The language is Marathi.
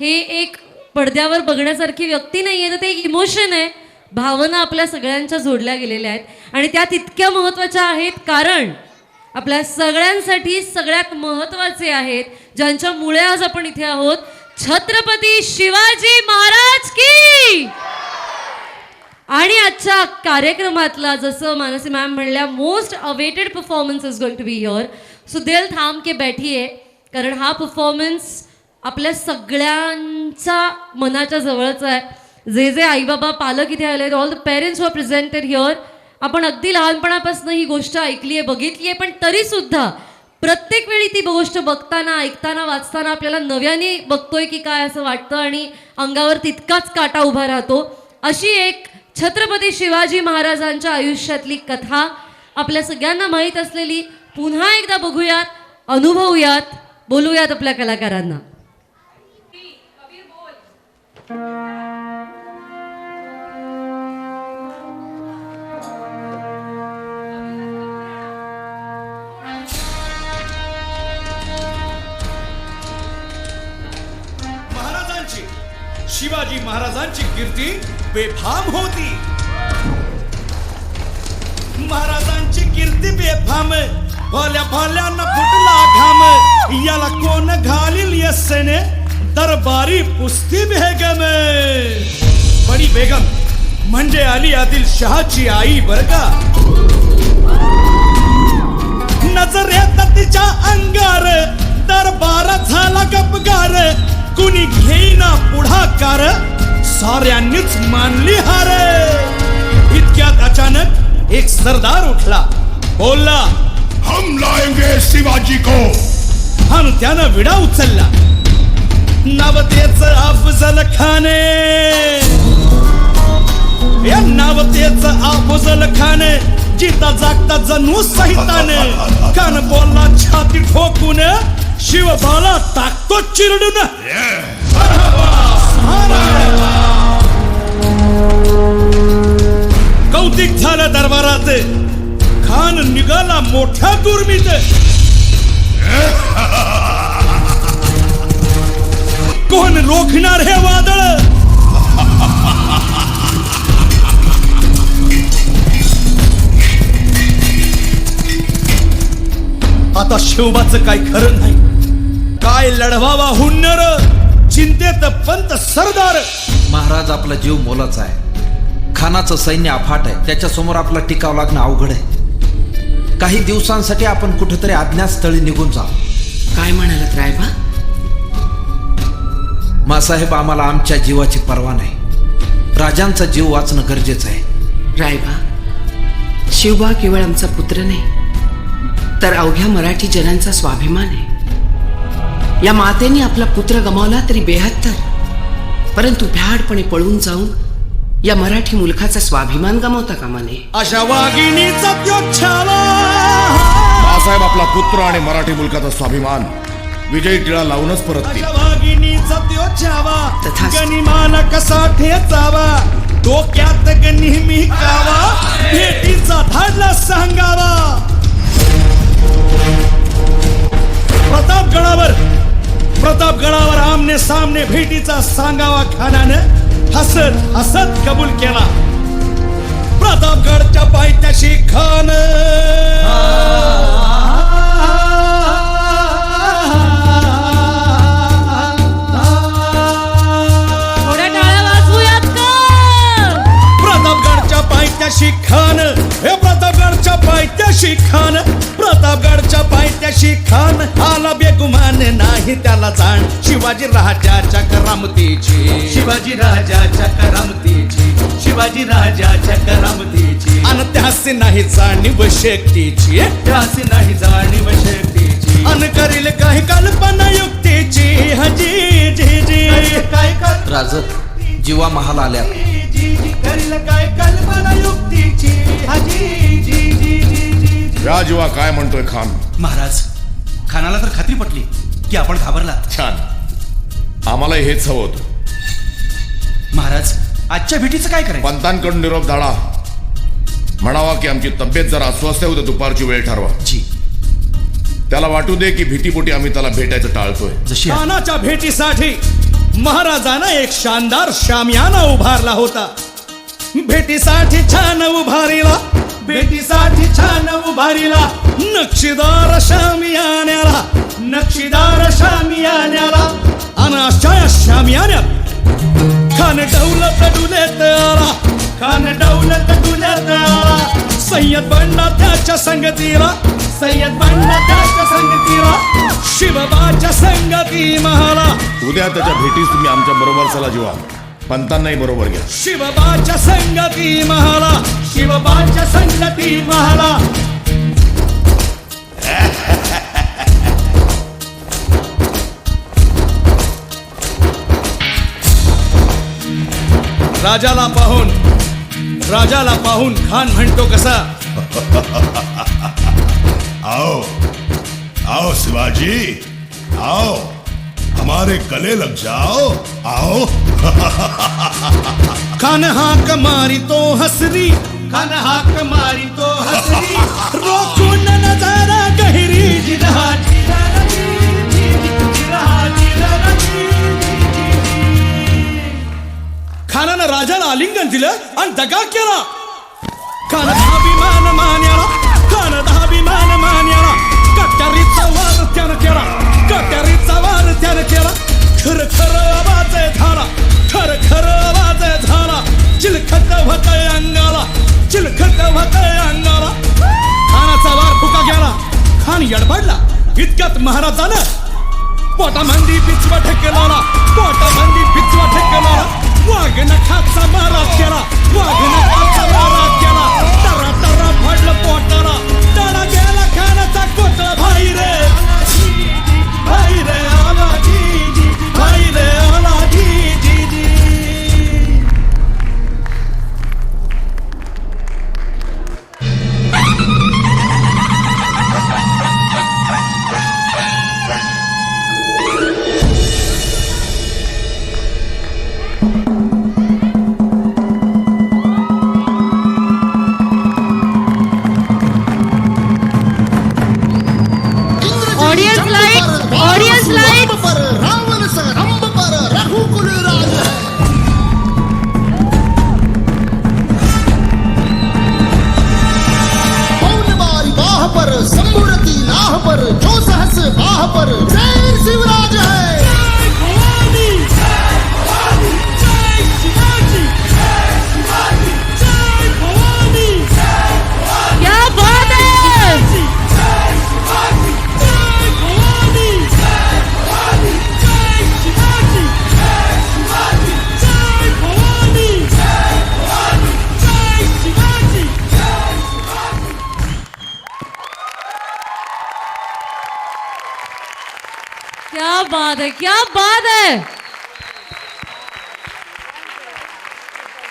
हे एक पडद्यावर बघण्यासारखी व्यक्ती नाहीये, तर ते एक इमोशन आहे, भावना आपल्या सगळ्यांच्या जोडल्या गेलेल्या आहेत आणि त्या तितक्या महत्त्वाच्या आहेत, कारण आपल्या सगळ्यांसाठी सगळ्यात महत्त्वाचे आहेत, ज्यांच्यामुळे आज आपण इथे आहोत, छत्रपती शिवाजी महाराज की. आणि आजच्या कार्यक्रमातला जसं मानसी मॅम म्हणल्या, most awaited performance is going to be here. सुदेल थांब के बैठिये, कारण हा परफॉर्मन्स आपल्या सगळ्यांचा मनाच्या जवळचा आहे. जे जे आईबाबा पालक इथे आले, all the parents who are presented here, आपण अगदी लहानपणापासून ही गोष्ट ऐकली आहे, बघितली आहे, पण तरीसुद्धा प्रत्येक वेळी ती गोष्ट बघताना, ऐकताना, वाचताना आपल्याला नव्याने बघतोय की काय असं वाटतं आणि अंगावर तितकाच काटा उभा राहतो. अशी एक छत्रपती शिवाजी महाराजांच्या आयुष्यातली कथा आपल्या सगळ्यांना माहीत असलेली पुन्हा एकदा बघूयात, अनुभवूयात, बोलूयात आपल्या कलाकारांना. शिवाजी महाराजांची कीर्ती बेफाम होती. महाराजांची कीर्ती बेफाम, भल्या भल्यांना फुटला घाम, याला कोण घालील यस्सेने दरबारी पुस्ती बेगम. बडी बेगम म्हणजे अली आदिल शहाची आई बर का. नजरेत तिच्या अंगार दरबार झाला गपगार, कुणी घेईना पुढाकार, साऱ्यांनीच मानली हार. इतक्यात अचानक एक सरदार उठला, बोलला, हम लाएंगे शिवाजी को. आणि त्यानं विडा उचलला. नवतेच अफजल खाने, या नवतेच अफजल खाने, जिता जागता जणू सहिताने, कान बोलला छाती ठोकून, शिवबाला टाकतो चिरडून. कौतिक झालं दरबारात, खान निघाला मोठ्या दुर्मीत. कोण रोखणार हे वादळ. आता शिवबाचं काय खरं नाही, काय लढवावा हुन्नर, चिंतेत पंत सरदार. महाराज आपला जीव मोलाचा आहे, खानाचं सैन्य अफाट आहे, त्याच्यासमोर आपला टिकाव लागणं अवघड आहे. काही दिवसांसाठी आपण कुठेतरी अज्ञातस्थळी निघून जाऊ. काय म्हणालात रायबा? मासाहेब, आम्हाला आमच्या जीवाची पर्वा नाही, राजांचा जीव वाचणं गरजेचं आहे. रायबा, शिवबा केवळ आमचा पुत्र नाही, तर अवघ्या मराठी जनांचा स्वाभिमान आहे. या मातेने आपला पुत्र गमावला तरी 72, परंतु भ्याडपणे पळून जाऊन या मराठी मुलखाचा स्वाभिमान गमावता कामा नये. अशा वाघिणीचा त्यो छावा. बाळासाहेब आपला पुत्र आणि मराठी मुलकाचा स्वाभिमान विजयी टिळा लावूनच परततील. वाघिणीचा त्यो छावा, तथास्तु. गनिमान कसा ठेचावा, डोक्यात नेहमी कावा, भेटीचा धाडला सांगावा. प्रतापगडावर आमने सामने भेटीचा सांगावा खानानं हसत हसत कबूल केला. प्रतापगडच्या पायथ्याशी खान प्रतापगडच्या पायथ्याशी खान, हे प्रतापगडच्या पायथ्याशी खान, प्रतापगडच्या पायथ्याशी खान, आला बेगुमान नाही त्याला जाण. शिवाजी राजाच्या करामतीची, शिवाजी राजाच्या करामतीची, शिवाजी राजाच्या करामतीची, आणि त्यासी नाही जाणीव शक्तीची, त्यासी नाही जाणीव शक्तीची, अन करील काही कल्पना युक्तीची. हजी जी जी काय कर राज, जीवा महाल आल्या, करील काय कल्पना युक्तीची. हजी जी जी जी. या जीवा काय म्हणतोय खान? महाराज, खानाला तर खात्री पटली की आपण घाबरला. छान, आम्हाला हेच हवं होतं. महाराज, आजच्या भेटीचं काय करायचं? पंतांकडून निरोप धाडा, म्हणावा की आमची तब्येत जरा अस्वस्थ आहे, उद्या दुपारची वेळ ठरवा. जी. त्याला वाटू दे की भीतीपोटी आम्ही त्याला भेटायचं टाळतोय. जशी खानाच्या भेटीसाठी महाराजानं एक शानदार शामियाना उभारला होता. भेटीसाठी छान उभारीला, भेटीसाठी छान उभारीला नक्षीदार शामियान्याला, नक्षीदार शामियान्याला. आणि अशा या शामियान्यात खान दौलत डुलेत आला, खान दौलत डुलेत आला. सय्यद बंडा त्याच्या संगतीला, सय्यद बंडा त्याच्या संगतीला, शिवबाच्या संगती महाला. उद्या त्याच्या भेटीस तुम्ही आमच्या बरोबर चला जीवा, पंतांनाही बरोबर घ्या. शिवबाच्या संगती महाला, शिवबाच्या संगती महाला. राजाला पाहून खान म्हणतो कसा, आओ आओ शिवाजी, आओ हमारे गले लग जाओ, आओ. खान हाक मारी तो हसरी, खान हाक मारी तो हसरी. रोखून नजारा गहिरी जिरहा जिरहा जिरहा जिरहा. खानानं राजाला आलिंगन दिलं आणि दगा केला. खान अभिमान मान्याला, खान अभिमान मान्याला. कट्यारीचा वार त्यानं केला, कट्यारीचा वार त्यानं केला. खर खर आवाज झाला, खर खर आवाज झाला. चिलखत होतय अंगाला, चिलखत होतय अंगाला. खानाचा वार फुका गेला, खान यडबडला. इतक्यात महाराजानं पोटामंदी पिचवा ठेकेला, पोटामंदी पिचवा ठेकेला. वाघ नखाचा मारा केला, वाघ नखाचा मारा केला. तरा तरा पडलं पोटाला, तडा गेला खानाचा कोटळा. भाई रे भाई रे आला जी, भाई रे आला जी. Audience light, audience light. पर रावण स रंभ पर रघुकुल राज है. मौन बारी बाह पर संभुरती नाह पर जो सहस बाह पर जय शिवराज है. क्या बात है. क्या बात है, क्या बात है.